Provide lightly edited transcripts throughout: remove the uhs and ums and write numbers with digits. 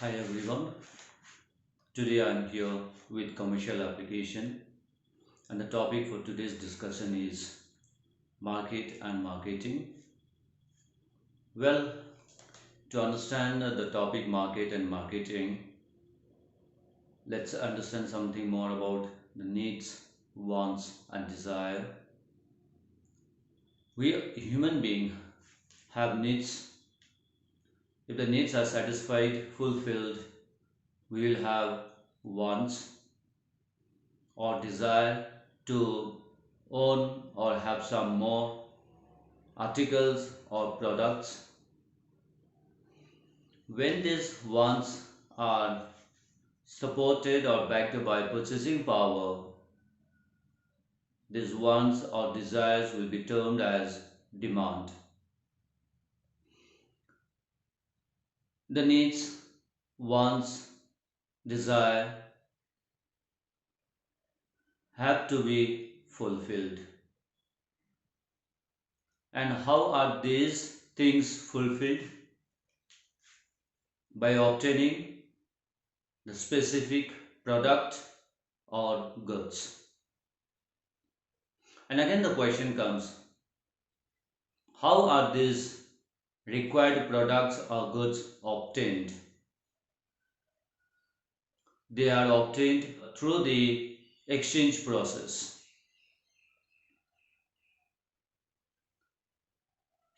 Hi everyone. Today I'm here with commercial application and the topic for today's discussion is market and marketing. Well, to understand the topic market and marketing, let's understand something more about the needs, wants and desire. We human beings have needs. If the needs are satisfied, fulfilled, we will have wants or desire to own or have some more articles or products. When these wants are supported or backed by purchasing power, these wants or desires will be termed as demand. The needs, wants, desire have to be fulfilled. And how are these things fulfilled? By obtaining the specific product or goods. And again the question comes, how are these required products or goods obtained? They are obtained through the exchange process.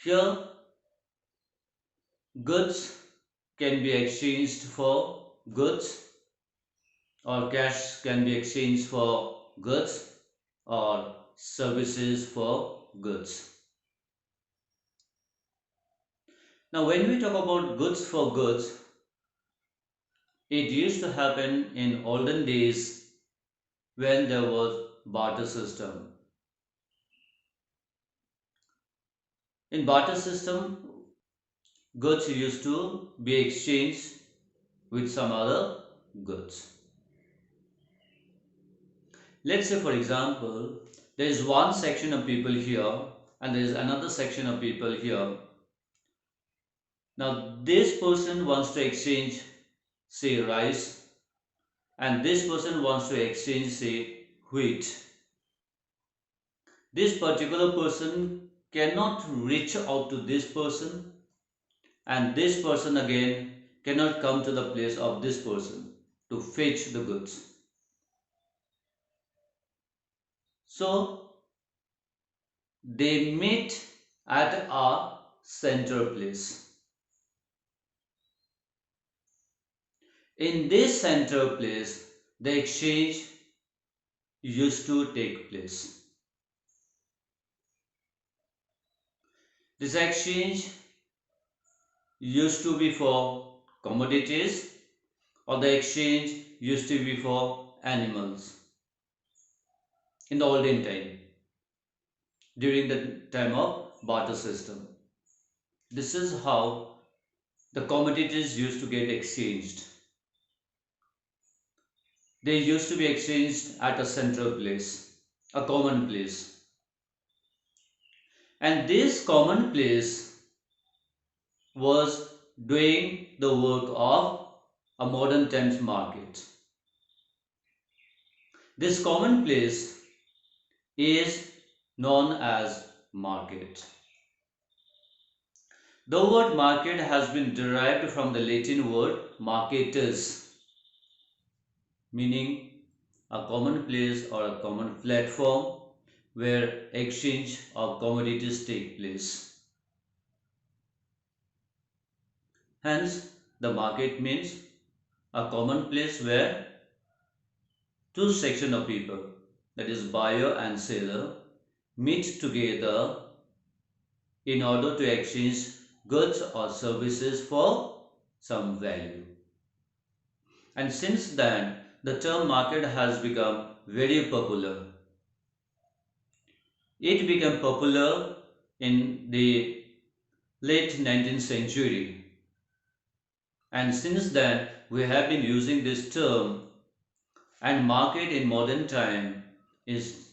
Here, goods can be exchanged for goods, or cash can be exchanged for goods, or services for goods. Now, when we talk about goods for goods, it used to happen in olden days when there was barter system. In barter system, goods used to be exchanged with some other goods. Let's say for example, there is one section of people here and there is another section of people here. Now this person wants to exchange say rice and this person wants to exchange say wheat. This particular person cannot reach out to this person and this person again cannot come to the place of this person to fetch the goods. So they meet at a center place. In this center place, the exchange used to take place. This exchange used to be for commodities or the exchange used to be for animals in the olden time during the time of barter system. This is how the commodities used to get exchanged. They used to be exchanged at a central place, a common place. And this common place was doing the work of a modern times market. This common place is known as market. The word market has been derived from the Latin word marketus, meaning a common place or a common platform where exchange of commodities take place. Hence, the market means a common place where two sections of people, that is buyer and seller, meet together in order to exchange goods or services for some value. And since then, the term market has become very popular. It became popular in the late 19th century. And since then, we have been using this term, and market in modern time is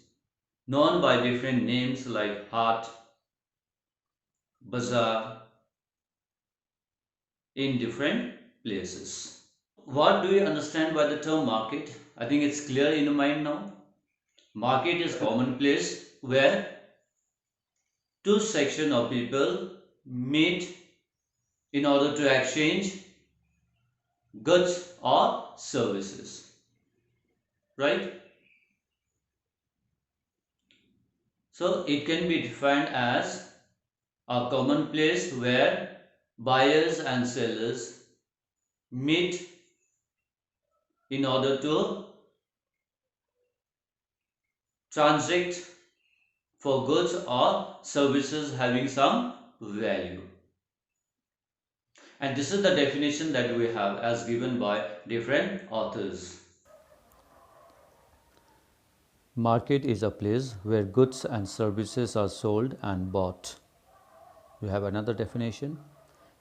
known by different names like haat, bazaar in different places. what do you understand by the term market? I think it's clear in your mind now. Market is common place where two section of people meet in order to exchange goods or services, right? So it can be defined as a common place where buyers and sellers meet in order to transact for goods or services having some value. And this is the definition that we have as given by different authors. Market is a place where goods and services are sold and bought. You have another definition.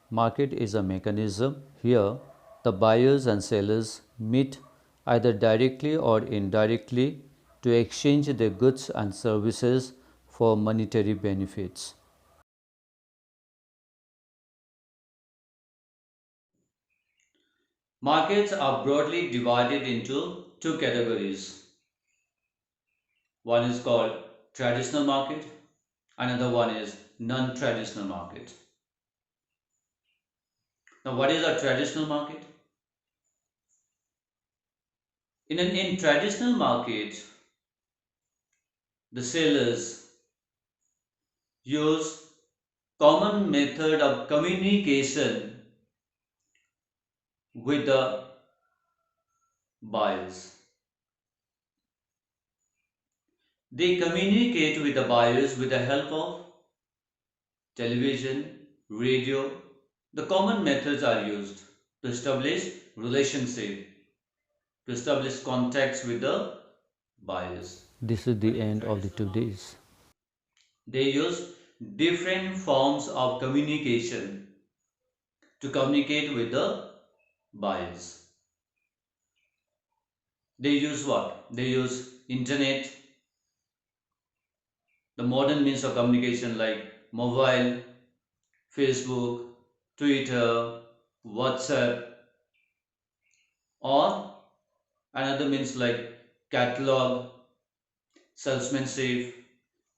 Market is a mechanism. Here, the buyers and sellers meet either directly or indirectly to exchange their goods and services for monetary benefits. Markets are broadly divided into two categories. One is called traditional market, another one is non-traditional market. Now, what is a traditional market? In traditional market, the sellers use common method of communication with the buyers. They communicate with the buyers with the help of television, radio. The common methods are used to establish relationship, to establish contacts with the buyers. This is the end of the 2 days. They use different forms of communication to communicate with the buyers. They use what? They use internet, the modern means of communication like mobile, Facebook, Twitter, WhatsApp, or another means like catalog, salesmanship,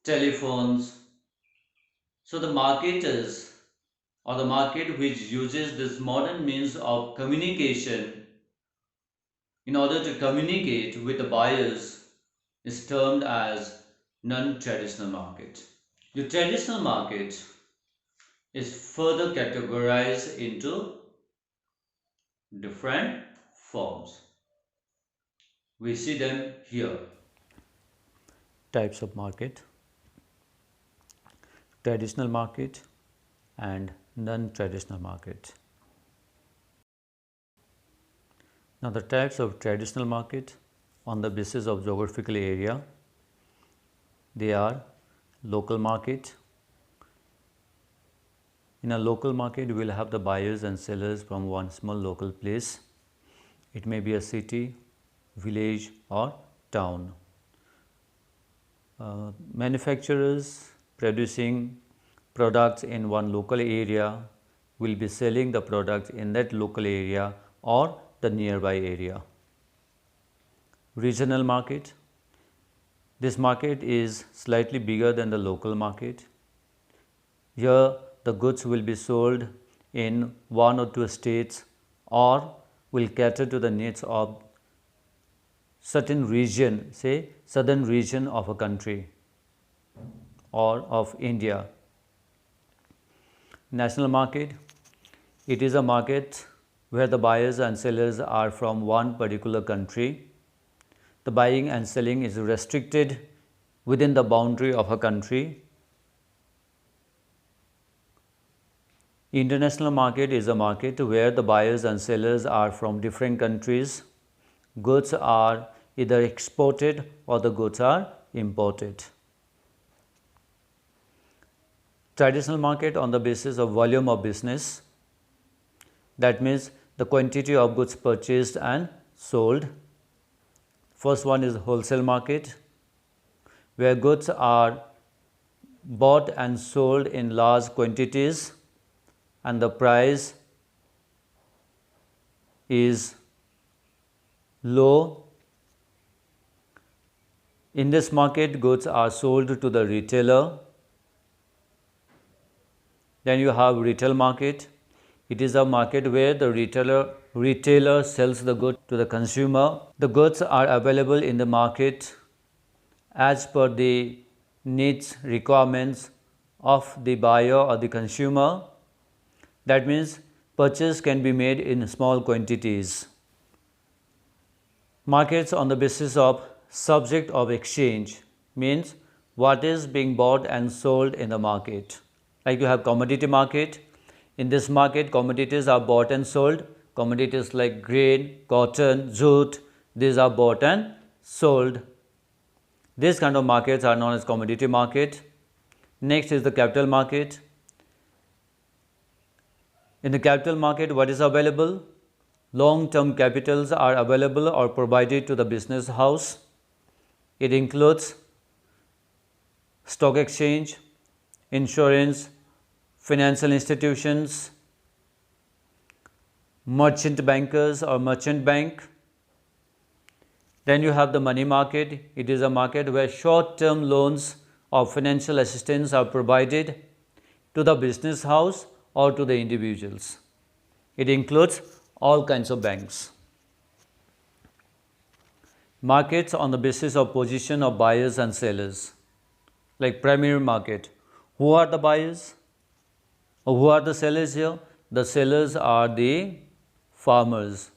telephones. So the marketers or the market which uses this modern means of communication in order to communicate with the buyers is termed as non-traditional market. The traditional market is further categorized into different forms. We see them here. Types of market: traditional market and non-traditional market. Now, the types of traditional market on the basis of geographical area, they are local market. In a local market, we will have the buyers and sellers from one small local place. It may be a city, village or town. Manufacturers producing products in one local area will be selling the products in that local area or the nearby area. Regional market. This market is slightly bigger than the local market. Here the goods will be sold in one or two states or will cater to the needs of certain region, say southern region of a country or of India. National market. It is a market where the buyers and sellers are from one particular country. The buying and selling is restricted within the boundary of a country. International market is a market where the buyers and sellers are from different countries. Goods are either exported or the goods are imported. Traditional market on the basis of volume of business. That means the quantity of goods purchased and sold. First one is wholesale market, where goods are bought and sold in large quantities and the price is low. In this market, goods are sold to the retailer. Then you have retail market. It is a market where the retailer sells the good to the consumer. The goods are available in the market as per the needs, requirements of the buyer or the consumer. That means purchase can be made in small quantities. Markets on the basis of subject of exchange means what is being bought and sold in the market. Like you have commodity market. In this market, commodities are bought and sold. Commodities like grain, cotton, jute, these are bought and sold. These kind of markets are known as commodity market. Next is the capital market. In the capital market, what is available? Long-term capitals are available or provided to the business house. It includes stock exchange, insurance, financial institutions, merchant bankers or merchant bank. Then you have the money market. It is a market where short-term loans or financial assistance are provided to the business house or to the individuals. It includes all kinds of banks. Markets on the basis of position of buyers and sellers. Like primary market. Who are the buyers? Or who are the sellers here? The sellers are the farmers.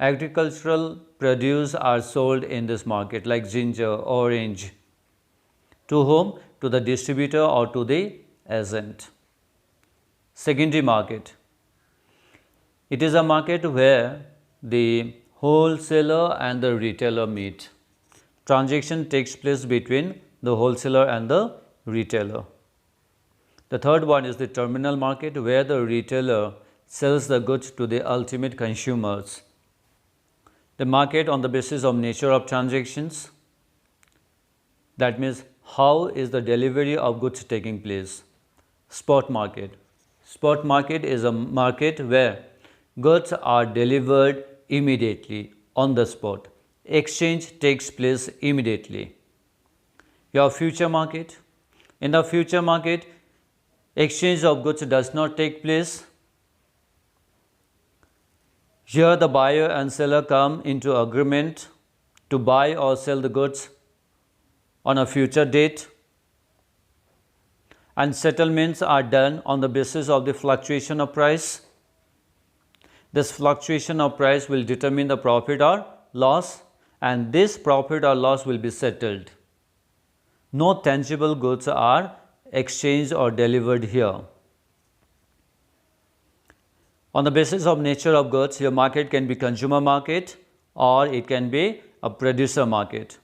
Agricultural produce are sold in this market like ginger, orange. To whom? To the distributor or to the agent. Secondary market. It is a market where the wholesaler and the retailer meet. Transaction takes place between the wholesaler and the retailer. The third one is the terminal market where the retailer sells the goods to the ultimate consumers. The market on the basis of nature of transactions. That means how is the delivery of goods taking place. Spot market. Spot market is a market where goods are delivered immediately on the spot. Exchange takes place immediately. Your future market. In the future market, exchange of goods does not take place. Here the buyer and seller come into agreement to buy or sell the goods on a future date, and settlements are done on the basis of the fluctuation of price. This fluctuation of price will determine the profit or loss, and this profit or loss will be settled. No tangible goods are exchanged or delivered here. On the basis of nature of goods, your market can be consumer market or it can be a producer market.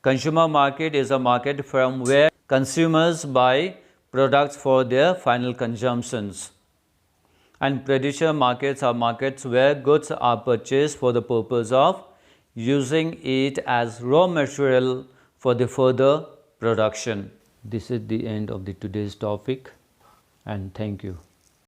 Consumer market is a market from where consumers buy products for their final consumptions. And producer markets are markets where goods are purchased for the purpose of using it as raw material for the further production. This is the end of the today's topic, and thank you.